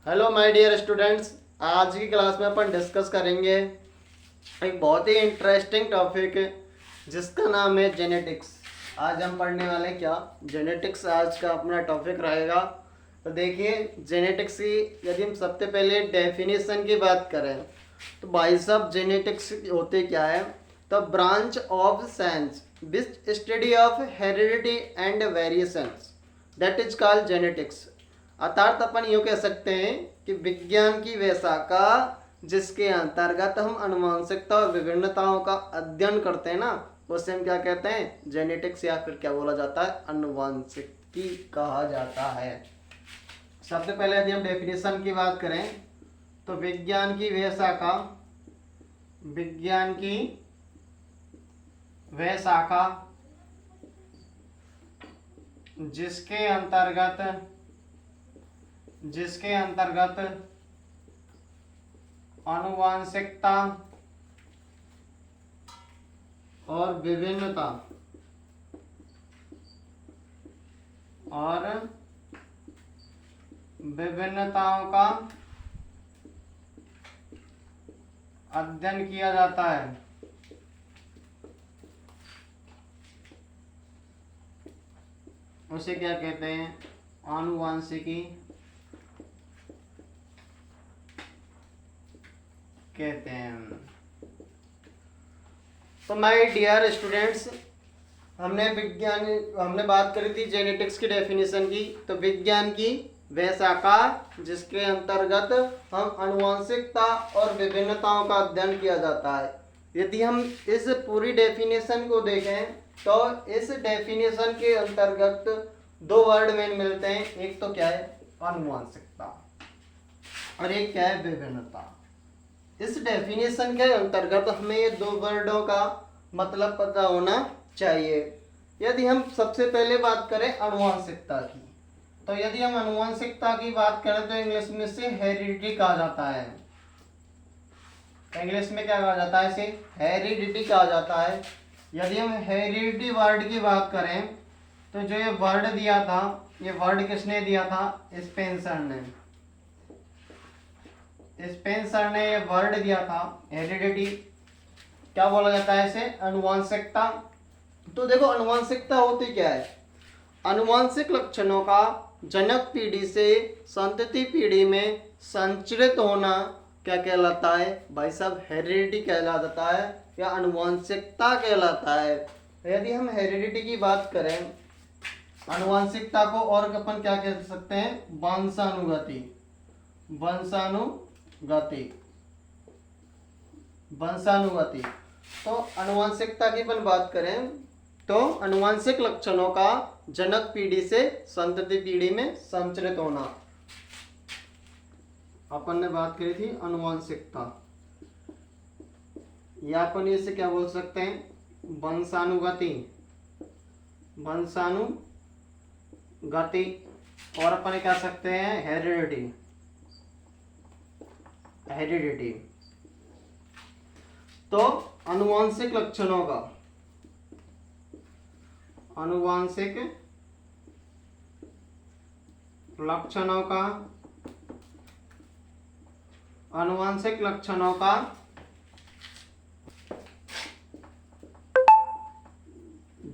Hello my dear students. आज की class में अपन डिस्कस करेंगे एक बहुत ही इंटरेस्टिंग टॉपिक जिसका नाम है जेनेटिक्स। आज हम पढ़ने वाले क्या जेनेटिक्स आज का अपना टॉपिक रहेगा। तो देखिए जेनेटिक्स की यदि हम सबसे पहले डेफिनेशन की बात करें तो भाई साहब जेनेटिक्स होते क्या है। The branch of science which study of heredity and variations that is called genetics. अर्थात अपन यूँ कह सकते हैं कि विज्ञान की वह शाखा जिसके अंतर्गत हम अनुवांशिकता और विभिन्नताओं का अध्ययन करते हैं ना, उसे हम क्या कहते हैं, जेनेटिक्स, या फिर क्या बोला जाता है, अनुवांशिकी कहा जाता है। सबसे पहले यदि हम डेफिनेशन की बात करें तो विज्ञान की वह शाखा जिसके अंतर्गत आनुवांशिकता और विभिन्नताओं का अध्ययन किया जाता है, उसे क्या कहते हैं, आनुवांशिकी कहते हैं। तो माय डियर स्टूडेंट्स, हमने बात करी थी जेनेटिक्स की डेफिनेशन की। तो विज्ञान की वह शाखा जिसके अंतर्गत हम आनुवांशिकता और विभिन्नताओं का अध्ययन किया जाता है। यदि हम इस पूरी डेफिनेशन को देखें तो इस डेफिनेशन के अंतर्गत दो वर्ड मेन मिलते हैं। एक तो क्या है, आनुवांशिकता, और एक क्या है, विभिन्नता। इस डेफिनेशन के अंतर्गत हमें ये दो वर्डों का मतलब पता होना चाहिए। यदि हम सबसे पहले बात करें आनुवांशिकता की, तो यदि हम आनुवांशिकता की बात करें तो इंग्लिश में से हेरिडिटी कहा जाता है। इंग्लिश में क्या कहा जाता है, इसे हेरिडिटी कहा जाता है। यदि हम हेरिडिटी वर्ड की बात करें तो जो ये वर्ड दिया था, ये वर्ड किसने दिया था, स्पेंसर ने। स्पेंसर ने ये वर्ड दिया था हेरिडिटी। क्या बोला जाता है इसे, अनुवांशिकता। तो देखो अनुवांशिकता होती क्या है, अनुवांशिक लक्षणों का जनक पीढ़ी से संतति पीढ़ी में संचरित होना क्या कहलाता है भाई साहब, हेरिडिटी कहलाता है या अनुवांशिकता कहलाता है। यदि हम हेरिडिटी की बात करें, अनुवांशिकता को और अपन क्या कह सकते हैं, वंशानुगति। तो अनुवांशिकता की अपन बात करें तो अनुवांशिक लक्षणों का जनक पीढ़ी से संतति पीढ़ी में संचरित होना। अपन ने बात करी थी अनुवांशिकता, या अपन इसे क्या बोल सकते हैं, वंशानुगति, और अपन कह सकते हैं हेरिडिटी। तो अनुवांशिक लक्षणों का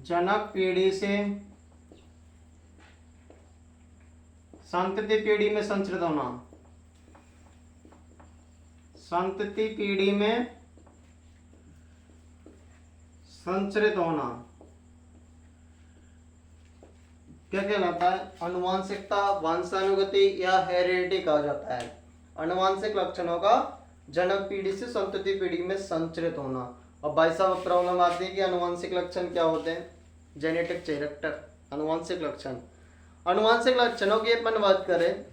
जनक पीढ़ी से संतति पीढ़ी में संचरित होना, संतति पीढ़ी में संचरित होना क्या कहलाता है, अनुवांशिकता, वंशानुगति या हेरिडिटी कहा जाता है। अनुवांशिक लक्षणों का जनक पीढ़ी से संतति पीढ़ी में संचरित होना। अब भाई साहब प्रॉब्लम आती है कि अनुवांशिक लक्षण क्या होते हैं, जेनेटिक कैरेक्टर, अनुवांशिक लक्षणों की अपन बात करें।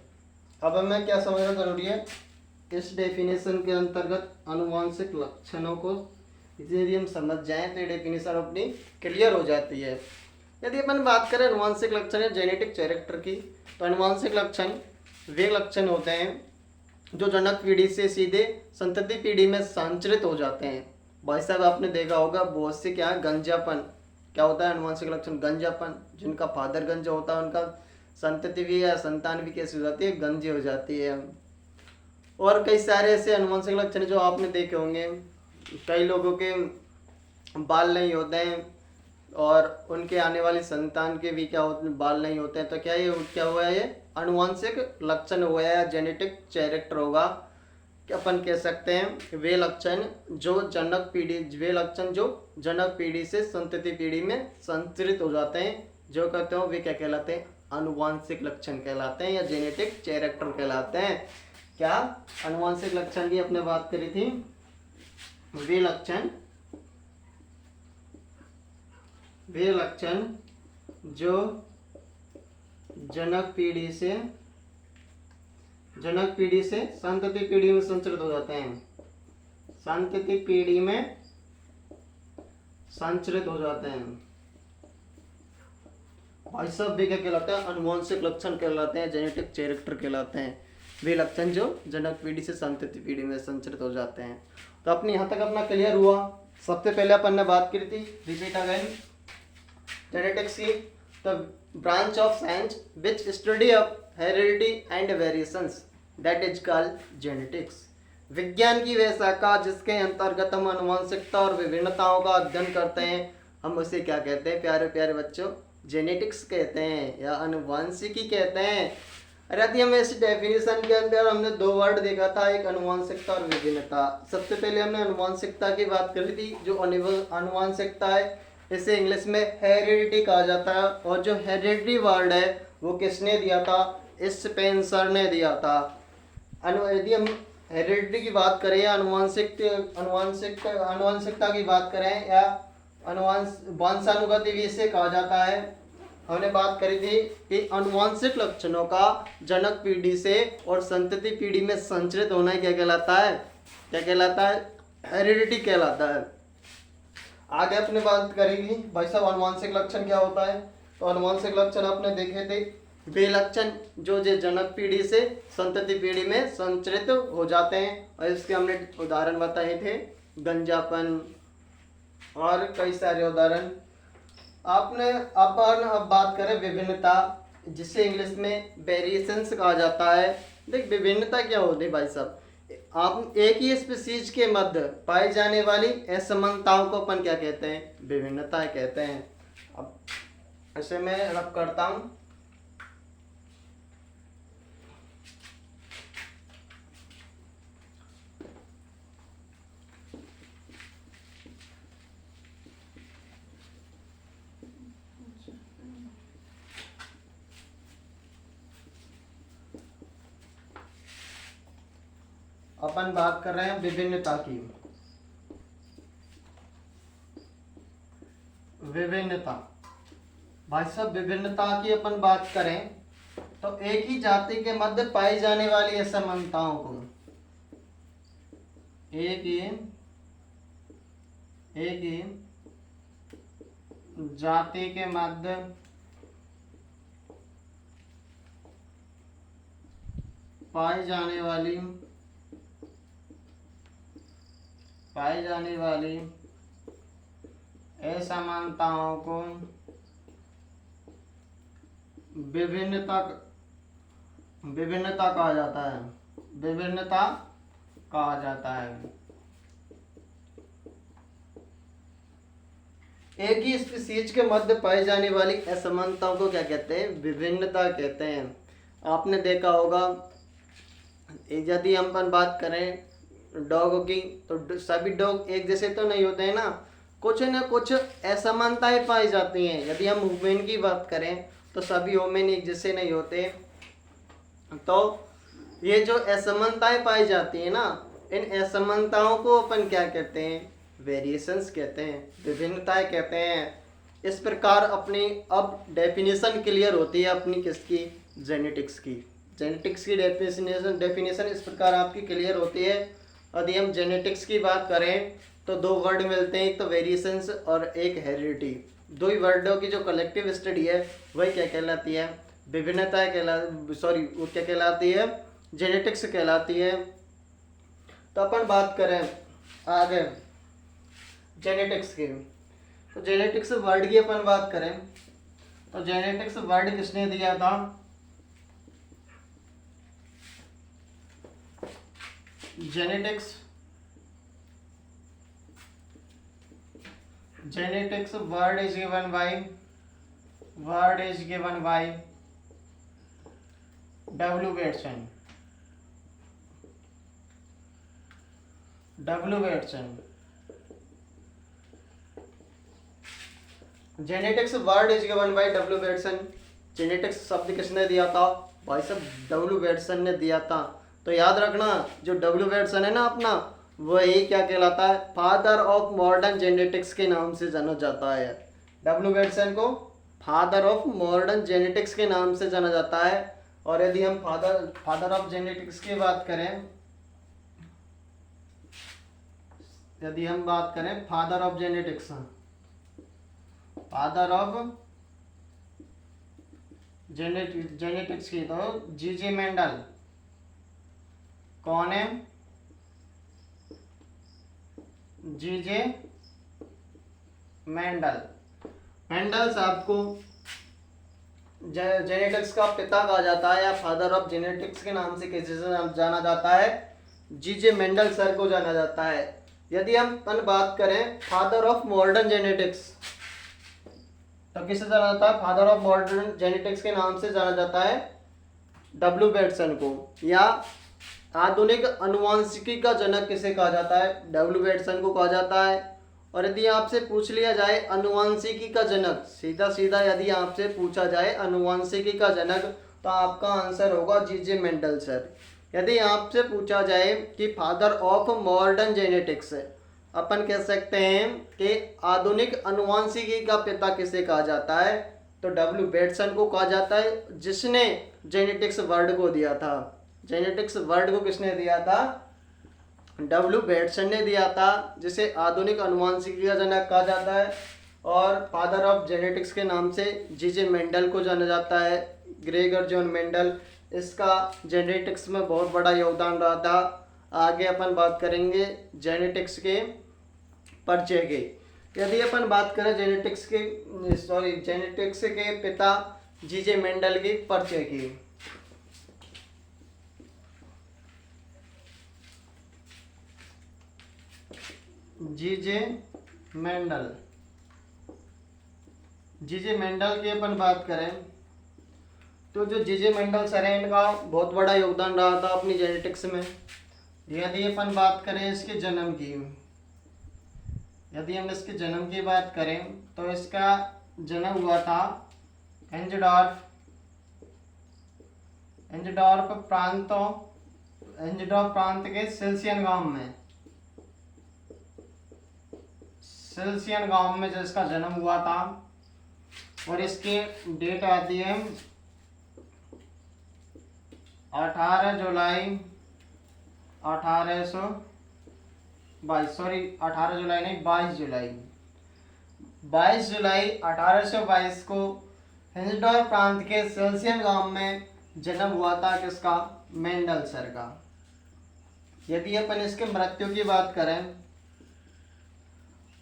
अब हमें क्या समझना जरूरी है, इस डेफिनेशन के अंतर्गत अनुवांशिक लक्षणों को यदि हम समझ जाएं तो ये डेफिनेशन अपनी क्लियर हो जाती है। यदि अपन बात करें अनुवांशिक लक्षण या जेनेटिक कैरेक्टर की, तो अनुवांशिक लक्षण वे लक्षण होते हैं जो जनक पीढ़ी से सीधे संतति पीढ़ी में संचरित हो जाते हैं। भाई साहब आपने देखा होगा बहुत से क्या गंजापन, क्या होता है अनुवांशिक लक्षण, गंजापन। जिनका फादर गंजा होता है उनका संतति भी या संतान भी कैसी हो जाती है, गंजी हो जाती है। और कई सारे ऐसे अनुवांशिक लक्षण जो आपने देखे होंगे। कई लोगों के बाल नहीं होते हैं और उनके आने वाली संतान के भी क्या होते बाल नहीं होते हैं, तो क्या हुआ है, ये अनुवांशिक लक्षण हुआ है, जेनेटिक कैरेक्टर होगा कि अपन कह सकते हैं। वे लक्षण जो जनक पीढ़ी से संतति पीढ़ी में संचरित हो जाते हैं, जो कहते हो वे क्या कहलाते हैं, अनुवांशिक लक्षण कहलाते हैं या जेनेटिक कैरेक्टर कहलाते हैं। क्या अनुवांशिक लक्षण की अपने बात करी थी, वे लक्षण जो जनक पीढ़ी से संतति पीढ़ी में संचरित हो जाते हैं, संतति पीढ़ी में संचरित हो जाते हैं। भाई सब भी क्या कहलाते हैं, अनुवांशिक लक्षण कहलाते हैं, जेनेटिक कैरेक्टर कहलाते हैं। वे लक्षण जो जनक पीढ़ी से संतति पीढ़ी में संचरित हो जाते हैं। तो अपने यहाँ तक अपना क्लियर हुआ। सबसे पहले अपन ने बात करी थी, रिपीट अगेन, जेनेटिक्स की, the branch of science which study of heredity and variations, that is called genetics. विज्ञान की वह शाखा जिसके अंतर्गत हम अनुवांशिकता और विभिन्नताओं का अध्ययन करते हैं, हम उसे क्या कहते हैं प्यारे प्यारे बच्चों, जेनेटिक्स कहते हैं या अनुवांशिकी कहते हैं। अरे यदि हम इस डेफिनेशन के अंदर हमने दो वर्ड देखा था, एक अनुवांशिकता और विभिन्नता। सबसे पहले हमने अनुवांशिकता की बात करी थी। जो अनुवांशिकता है इसे इंग्लिश में हेरिडिटी कहा जाता है, और जो हेरिडिटी वर्ड है वो किसने दिया था, स्पेंसर ने दिया था। यदि हम हेरिडिटी की बात करें या अनुवांशिकता की बात करें या वंशानुगति भी इसे कहा जाता है। हमने बात करी थी कि अनुवांशिक लक्षणों का जनक पीढ़ी से और संतति पीढ़ी में संचरित होना क्या कहलाता है, हेरिडिटी कहलाता है। आगे अपने बात करेंगे भाई साहब अनुवांशिक लक्षण क्या होता है। तो अनुवांशिक लक्षण आपने देखे थे, वे लक्षण जो जनक पीढ़ी से संतति पीढ़ी में संचरित हो जाते हैं, और इसके हमने उदाहरण बताए थे, गंजापन और कई सारे उदाहरण। अपन अब बात करें विभिन्नता, जिसे इंग्लिश में वेरिएशंस कहा जाता है। देख विभिन्नता क्या होती है भाई साहब, आप एक ही स्पीशीज के मध्य पाई जाने वाली असमानताओं को अपन क्या कहते हैं, विभिन्नता कहते हैं। अब इसे मैं रब करता हूँ। अपन बात कर रहे हैं विभिन्नता की। विभिन्नता भाई साहब, विभिन्नता की अपन बात करें तो एक ही जाति के मध्य पाई जाने वाली असमानताओं को, एक ही जाति के मध्य पाई जाने वाली असमानताओं को विभिन्नता कहा जाता है, विभिन्नता कहा जाता है। एक ही स्पीशीज के मध्य पाई जाने वाली असमानताओं को क्या कहते हैं, विभिन्नता कहते हैं। आपने देखा होगा यदि हम बात करें डॉग की, तो सभी डॉग एक जैसे तो नहीं होते हैं ना, कुछ न कुछ असमानताएं पाई जाती हैं। यदि हम ह्यूमन की बात करें तो सभी ह्यूमन एक जैसे नहीं होते। तो ये जो असमानताएं पाई जाती है ना, इन असमानताओं को अपन क्या कहते हैं, वेरिएशंस कहते हैं, विभिन्नताएं कहते हैं। इस प्रकार अपनी अब डेफिनेशन क्लियर होती है अपनी किसकी, जेनेटिक्स की। जेनेटिक्स की डेफिनेशन इस प्रकार आपकी क्लियर होती है। यदि हम जेनेटिक्स की बात करें तो दो वर्ड मिलते हैं, एक तो वेरिएशंस और एक हेरिडिटी। दो ही वर्डों की जो कलेक्टिव स्टडी है वही क्या कहलाती है, विभिन्नता वो क्या कहलाती है, जेनेटिक्स कहलाती है। तो अपन बात करें आगे जेनेटिक्स की, तो जेनेटिक्स वर्ड की अपन बात करें तो जेनेटिक्स वर्ड किसने दिया था, genetics word is given by W. Batson. Genetics word is given by W. Batson. Genetics शब्द किसने दिया था? भाई साहब W. Batson ने दिया था। तो याद रखना जो W. Batson है ना अपना, वही क्या कहलाता है? फादर ऑफ मॉडर्न जेनेटिक्स के नाम से जाना जाता है। W. Batson को फादर ऑफ मॉडर्न जेनेटिक्स के नाम से जाना जाता है। और यदि हम फादर ऑफ जेनेटिक्स की बात करें, यदि हम बात करें फादर ऑफ जेनेटिक्स की, तो G.J. मेंडल। कौन है? G.J. मेंडल साहब को जेनेटिक्स का पिता कहा जाता है या फादर ऑफ जेनेटिक्स के नाम से किसी से जाना जाता है? G.J. मेंडल सर को जाना जाता है। यदि हम बात करें फादर ऑफ मॉडर्न जेनेटिक्स, तो किसे जाना जाता है? फादर ऑफ मॉडर्न जेनेटिक्स के नाम से जाना जाता है W. Batson को। या आधुनिक अनुवांशिकी का जनक किसे कहा जाता है? W. Batson को कहा जाता है। और यदि आपसे पूछ लिया जाए अनुवांशिकी का जनक, सीधा यदि आपसे पूछा जाए अनुवांशिकी का जनक, तो आपका आंसर होगा G.J. Mendel sir. यदि आपसे पूछा जाए कि फादर ऑफ मॉडर्न जेनेटिक्स, अपन कह सकते हैं कि आधुनिक अनुवांशिकी का पिता किसे कहा जाता है? तो W. Batson को कहा जाता है, जिसने जेनेटिक्स वर्ड को दिया था। जेनेटिक्स वर्ड को किसने दिया था? W. Batson ने दिया था, जिसे आधुनिक अनुवांशिकी का जनक कहा जाता है। और फादर ऑफ जेनेटिक्स के नाम से G.J. मेंडल को जाना जाता है, ग्रेगर जॉन मेंडल। इसका जेनेटिक्स में बहुत बड़ा योगदान रहा था। आगे अपन बात करेंगे जेनेटिक्स के परिचय की। यदि अपन बात करें जेनेटिक्स के पिता G.J. मेंडल की परिचय की, G.J. मेंडल की अपन बात करें तो जो G.J. मेंडल सर है, इनका बहुत बड़ा योगदान रहा था अपनी जेनेटिक्स में। यदि अपन बात करें इसके जन्म की, यदि हम इसके जन्म की बात करें तो इसका जन्म हुआ था एंजडॉर्फ प्रांत के सिल्सियन गांव में जो इसका जन्म हुआ था। और इसकी डेट आती है 18 जुलाई 22 जुलाई 1822 को एंजडॉर्फ प्रांत के सिल्सियन गांव में जन्म हुआ था किसका? मेंडल सर का। यदि अपन इसके मृत्यु की बात करें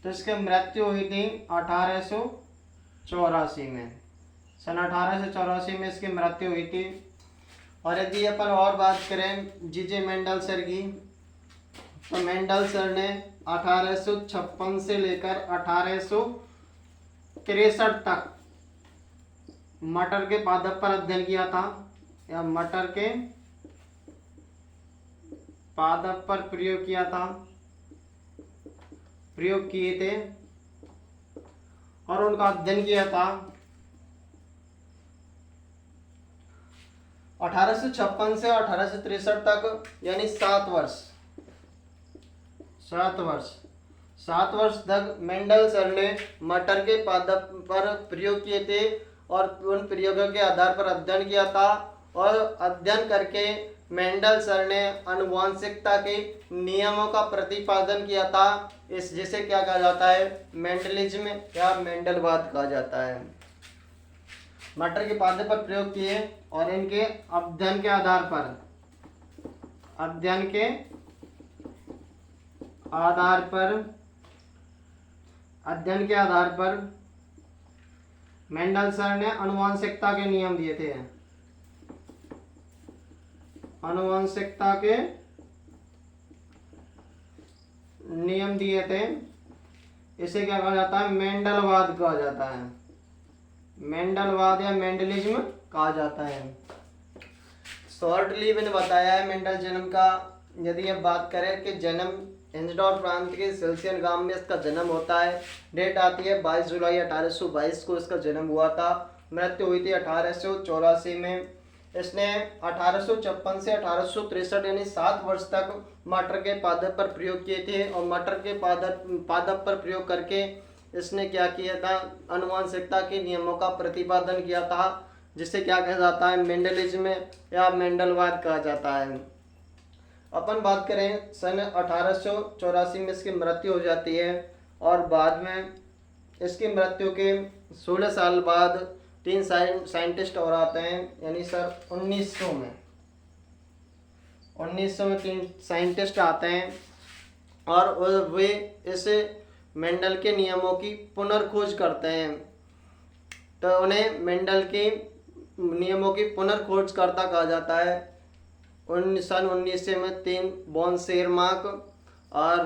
तो इसकी मृत्यु हुई थी 1884 में, सन 1884 में इसकी मृत्यु हुई थी। और यदि अपन और बात करें G.J. मेंडल सर की, तो मेंडल सर ने 1856 से लेकर 1863 तक मटर के पादप पर अध्ययन किया था, या मटर के पादप पर प्रयोग किए थे और उनका अध्ययन किया था। 1856 से 1863 तक, यानी 7 वर्ष तक मेंडल सर ने मटर के पादप पर प्रयोग किए थे और उन प्रयोगों के आधार पर अध्ययन किया था। और अध्ययन करके मेंडल सर ने आनुवंशिकता के नियमों का प्रतिपादन किया था। इस जिसे क्या कहा जाता है? मेंडलिज्म या मेंडलवाद कहा जाता है। मटर के पादप पर प्रयोग किए और इनके अध्ययन के आधार पर मेंडल सर ने आनुवंशिकता के नियम दिए थे। आनुवंशिकता के नियम दिए थे, इसे क्या कहा जाता है, मेंडलवाद कहा जाता है। मेंडलवाद या मेंडलिज्म कहा जाता है। शॉर्टली मैंने बताया है मेंडल जन्म का। यदि अब बात करें कि जन्म इंसडॉर्फ प्रांत के सिल्सियन गांव में इसका जन्म होता है। डेट आती है 22 जुलाई 1822 को इसका जन्म हुआ था। मृत्यु हुई थी 1884 में। इसने 1856 से 1863 यानी 7 वर्ष तक मटर के पादप पर प्रयोग किए थे, और मटर के पादप पर प्रयोग करके इसने क्या किया था, अनुवांशिकता के नियमों का प्रतिपादन किया था, जिसे क्या कहा जाता है, मेंडलिज्म या मेंडलवाद कहा जाता है। अपन बात करें सन 1884 में इसकी मृत्यु हो जाती है, और बाद में इसकी मृत्यु के 16 साल बाद 3 साइंटिस्ट और आते हैं, यानी सर 1900 में 3 साइंटिस्ट आते हैं, और वे इस मेंडल के नियमों की पुनर्खोज करते हैं। तो उन्हें मेंडल के नियमों की पुनर्खोजकर्ता कहा जाता है। सन 1900 में 3 बॉन शेरमार्क और